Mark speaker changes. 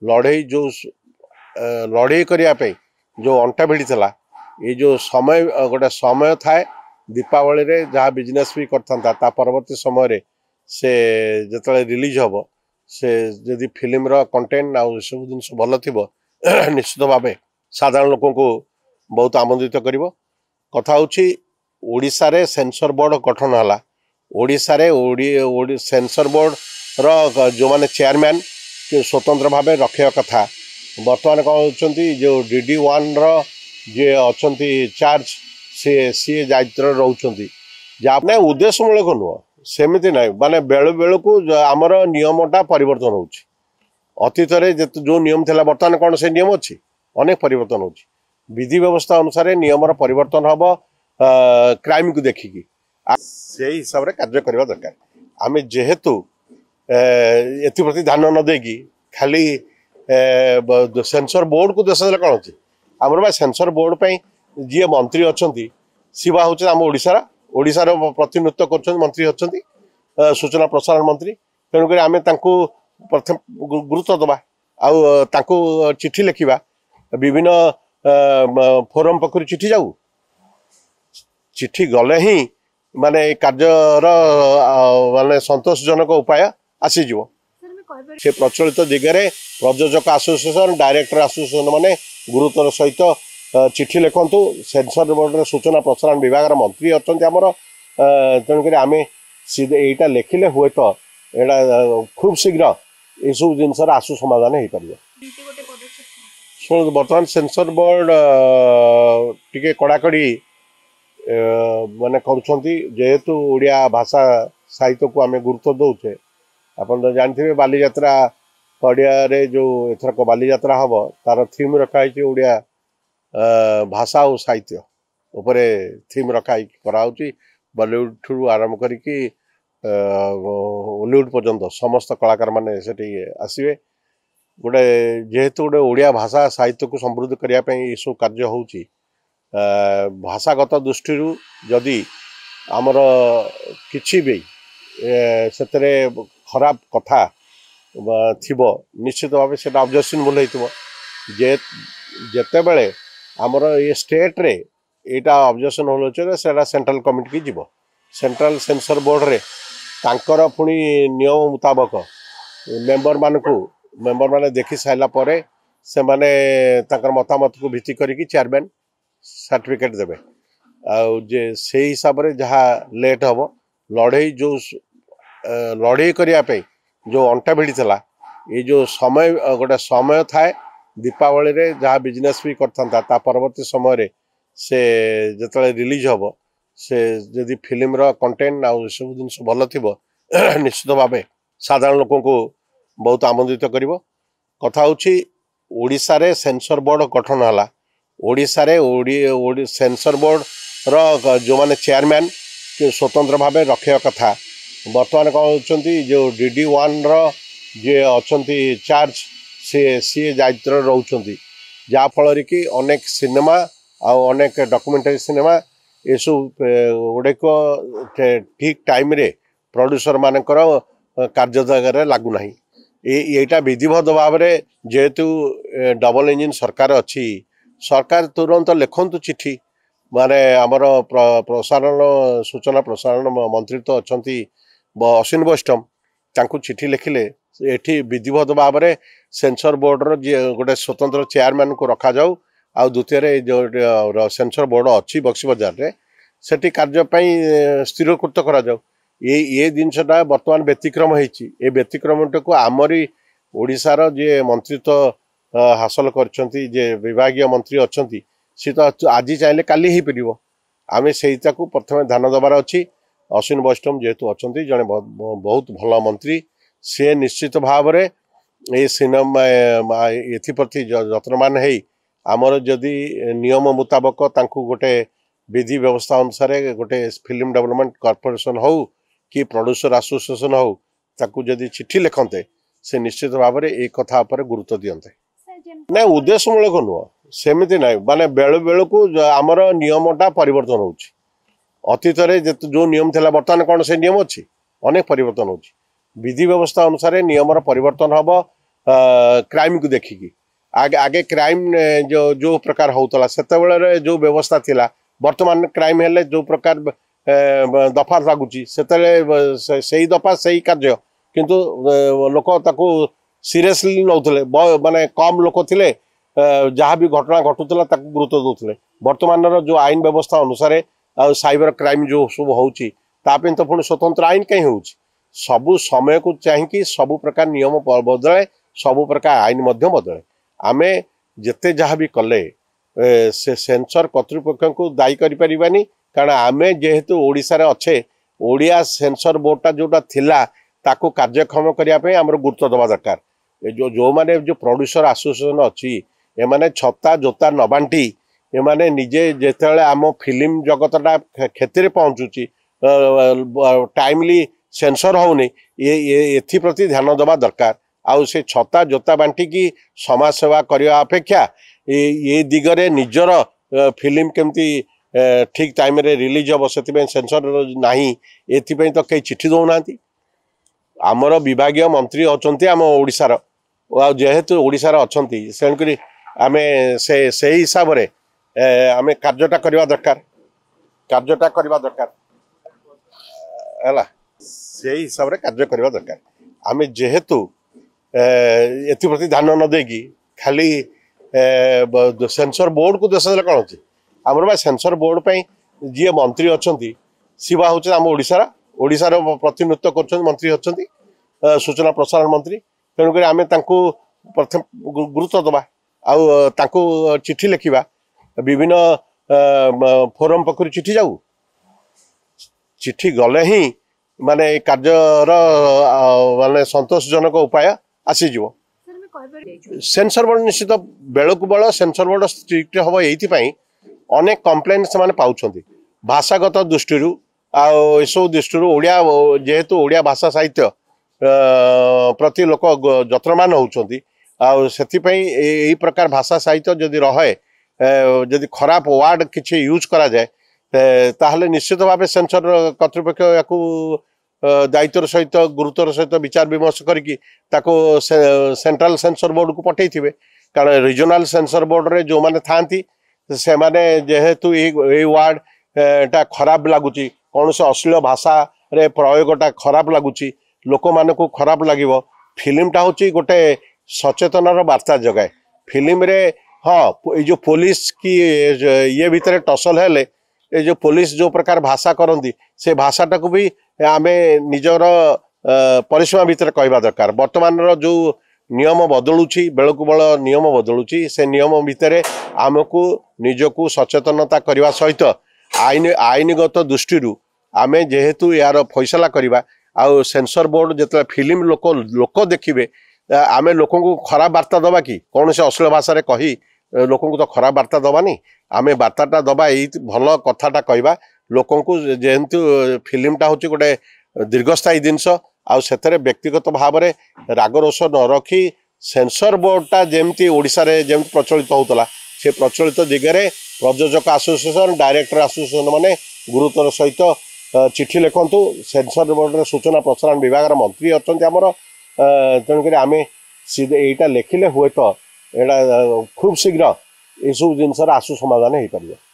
Speaker 1: लड़े जो लड़े करने जो अंटा भिड़ी ये जो समय गोटे समय थाए दीपावली रे जहाँ बिजनेस भी करता परवर्ती समय से जिते रिलीज हम से जदि फिल्म रो कंटेंट आउ सब जिन भल थी निश्चित भाव साधारण लोक को बहुत आमंत्रित कर कथा होची ओडिशा रे सेंसर बोर्ड गठन है ओडिशा रे सेंसर बोर्ड रो जो माने चेयरमैन स्वतंत्र भाव रखा कथा बर्तमान कौन होती जो DD1 रो जे अच्छी चार्ज सी दायित्व रोचे जहाँ उद्देश्यमूलक नुह सेमती ना माने बेलू बेलू को आमर नियमटा परिवर्तन होती अतीत जो नियम थिला बर्तमान कौन से नियम अच्छी अनेक परिवर्तन होची विधि व्यवस्था अनुसार नियम परिवर्तन हम क्राइम को देखिकी से हिसाब से कार्य करने दरकार आम जेहेतु एप्रति ध्यान न देकी खाली सेंसर बोर्ड को देश कौन अच्छी आमर सेंसर बोर्ड पर जी मंत्री अच्छा सी हूँ आम ओडिशार प्रतिनिधित्व कर मंत्री अच्छा सूचना प्रसारण मंत्री तेणुक आम प्रथम गुरुत्व दबा आउ चिठी लिखा विभिन्न फोरम पक्ष चिठी जाऊ चिठी गले ही माने कार्यर माने संतोषजनक उपाय आसीज से प्रचलित दिगरे प्रयोजक एसोसिएशन डायरेक्टर एसोसिएशन माने गुरुत्वर सहित चिठी लिखु सेंसर बोर्ड सूचना प्रसारण विभाग मंत्री अच्छा आमर तेणुक आम यहाँ लिखिले हुए तो यहाँ खूब शीघ्र ये सब जिनसर आशु समाधान हो पार शुणु बर्तमान सेंसर बोर्ड टिके कड़ाकड़ी माने जेहेतु ओडिया भाषा साहित्य को आम गुरुत्व दौचे आपन तो जानते बालीजात्रा पड़िया जो एथरक बालीजात्रा हम तार थीम रखाई ओडिया भाषा और साहित्य उपरे थीम रखाई कराऊँच बॉलीवुड ठू आरंभ करी हॉलीवुड पर्यंत समस्त कलाकार माने सेठी आसवे गोटे जेहेतु गोटे ओडिया भाषा साहित्य को समृद्ध करने ये सब कार्य होची भाषागत दृष्टि जदि आमर किछि भी सेतरे खराब कथा थिबो निश्चित भाव से ऑब्जेक्शनेबल होइतबो जेते बेले आमर ये स्टेट रे एटा ऑब्जेक्शन होलो सेटा सेंट्रल कमिटी की जीवो सेंट्रल सेंसर बोर्ड रे तांकर पुणी नियम मुताबक मेंबर माने देखि साइला परे से माने तांकर मतामत को भित्ति करिकी चेयरमैन सर्टिफिकेट देबे आ जे से हिसाब रे जहा लेट हबो लड़े जो लड़े करने जो अंटा भिड़ी ये जो समय गोटे समय थाए दीपावली रे जहाँ बिजनेस भी करता परवर्ती समय से जिते रिलीज हम से जदि फिल्म रो कंटेंट आउ सब जिन भल थी निश्चित भाव साधारण लोक को बहुत आमंत्रित कर कथा होची ओडिशा रे सेंसर बोर्ड गठन है ओडिशा रे सेंसर बोर्ड रो जो माने चेयरमैन स्वतंत्र भाव रखा कथा बर्तमान कौन होती जो DD1 रो जे अच्छी चार्ज सी दायित्व रोचे जहाँ फल कि अनेक सिनेमा आउ अनेक डॉक्यूमेंटरी सिनेमा ये सब गुड़ाक ठीक टाइम रे प्रोड्यूसर मानकर कार्य जगह लागूना यहाँ विधिवत भाव में जेहेतु डबल इंजिन सरकार अच्छी सरकार तुरंत लिखंतु चिठी माने आमर प्रसारण सूचना प्रसारण मंत्री तो अच्छा अश्विन वैष्णव तांकू चिठी लिखिले एठी विधिवत भाव में सेंसर बोर्ड रो गोटे स्वतंत्र चेयरमैन को रखा जाऊ आ द्वितीय जो सेंसर बोर्ड अच्छी बक्सी बजार रे सेठी कार्य स्थिरकृत करा जाऊ ये जिनसटा बर्तमान व्यतिक्रम होती ये व्यतिक्रम को आमरी ओडिशार जे मंत्रित्व हासिल करछंती जे विभागीय मंत्री अच्छा सी तो आज चाहिए काली ही पार आम से प्रथम ध्यान देवार अच्छी अश्विन वैष्णव जेहेतु अच्छा जड़े बहुत भल मंत्री सी निश्चित भाव में ये सिनेमा एप्रति जत्नमान है आमर जदि नियम मुताबक तांकू गोटे विधि व्यवस्था अनुसार गोटे फिल्म डेवलपमेंट कॉर्पोरेशन हो कि प्रोड्यूसर एसोसिएशन हो ताकू जदि चिठी लिखते से निश्चित भाव में एक कथा पर गुरुत्व दियंते ना उद्देश्यमूलक नुह सेमती ना माने बेलू बेलू को आमर नियमटा परिवर्तन होची अतीत जो नियम थिला बर्तमान कौन से नियम अच्छी अनेक परिवर्तन होची विधि व्यवस्था अनुसार नियम परिवर्तन हम क्राइम को देखिकी आगे आगे क्राइम जो प्रकार होता से जो व्यवस्था थिला वर्तमान क्राइम हेले जो प्रकार दफा लगुच से दफा से कार्य किंतु लोक ताकू सीरियसली नौले माने कम लोक थे जहाँ भी घटना घटुला गुरुत्व दौले वर्तमान जो आईन व्यवस्था अनुसार साइबर क्राइम जो सब होती तो पुणी स्वतंत्र आईन कहीं हो सबू समय को चाहिए सबू प्रकार नियम बदले सबू प्रकार आईन बदले आमे जिते जहाँ भी कले से सेंसर कर्तृपक्ष को दायी करें कारण आमे जेहेतु ओडिशा रे अच्छे ओडिया सेंसर बोर्डटा जोटा थिला ताको कार्यक्षम करने आमर गुरुत्व दवा दरकार जो माने जो प्रोड्यूसर एसोसिएशन अच्छी एमाने छत्ता जोता नबांटी एमाने निजे जेतेले आम फिल्म जगतटा क्षति पहुँचुची टाइमली सेंसर होनी एप्रति ध्यान दवा दरकार आउ से छत्ता जोता बांटी की समाज सेवा करने अपेक्षा ये दिगरे निजर फिल्म केमती ठीक टाइम रे रिलीज हम से सेंसर नहीं एपाई तो कई चिठी दौना आमर विभागीय मंत्री अच्छा आम ओडार जेहेतु ओडार अच्छा तेणुक आम से हिसाब से आम कार्यटा करवा दरकार है से हिसाब से कार्य करवा दरकार आम जेहेतु एप्रति ध्यान न देगी खाली सेंसर बोर्ड को देश कौन अच्छी आमर बा सेंसर बोर्ड पे जी मंत्री अच्छा सी बा हूँ आम ओडार प्रतिनिधित्व कर मंत्री अच्छा सूचना प्रसारण मंत्री तेणुक आम प्रथम गुरुत्व दबा आउ चिठी लिखा विभिन्न फोरम पक्ष चिठी जाऊ चिठी गले ही माने कार्यर माने संतोषजनक उपाय आसीज सेंसर बोर्ड निश्चित बेलू बल सेंसर बोर्ड स्ट्रिक्ट हम ये अनेक कंप्लेन से पाँच भाषागत दृष्टि आसब दृष्टि ओडिया जेहेतु ओडिया भाषा साहित्य प्रति लोक जत्रमान होती आई प्रकार भाषा साहित्य जदि रहे जदि खराब वार्ड किसी यूज करा जाए ताहले निश्चित भाव सेंसर कर्तृपक्ष या दायित्वर सहित गुरुत्वर सहित विचार विमर्श करके सेंट्रल सेंसर बोर्ड को पठे थे कारण रिजनल सेंसर बोर्ड रे जो माने थांती से माने जेहेतु ये वार्ड टा खराब लगुच कौन से अश्लील भाषा रे प्रयोगटा खराब लगुच लोक मान को खराब लगे फिल्मटा हूँ गोटे सचेतनार वार्ता जगाए फिल्म रे हाँ ये जो पुलिस की ये भितर टसल है ये जो पुलिस जो प्रकार भाषा करती से भाषाटा को भी आमे निजर परिसीमा भितर कहवा दरकार वर्तमान जो नियम बदलुची बेलू बल नियम बदलुची से नियम भितर आमको निजको सचेतनता करने सहित आईनगत दृष्टि आमे जेहेतु यार फैसला करवा आउ सेंसर बोर्ड जिते फिल्म लोक देखिए आमे लोक खराब वार्ता दबा कि कौन से अश्लील भाषा कही लोक तो खराब वार्ता दबानी आमे वार्ताटा दबा ये भल कथाटा कहवा लोक जेहेतु फिल्मटा हूँ गोटे दीर्घस्थायी जिनस आते व्यक्तिगत भाव में राग रोष न रखी सेंसर बोर्डटा जमती ओडिशा रे जमती प्रचलित होता से प्रचलित दिगरे प्रयोजक एसोसिएशन डायरेक्टर एसोसिएशन माने गुरुत्वर सहित चिठी लिखु सेंसर बोर्ड सूचना प्रसारण विभाग मंत्री अच्छा आमर तेणुक आम यहाँ लिखिले हुए तो यहाँ खूब शीघ्र यू जिनसर आशु समाधान हो पार।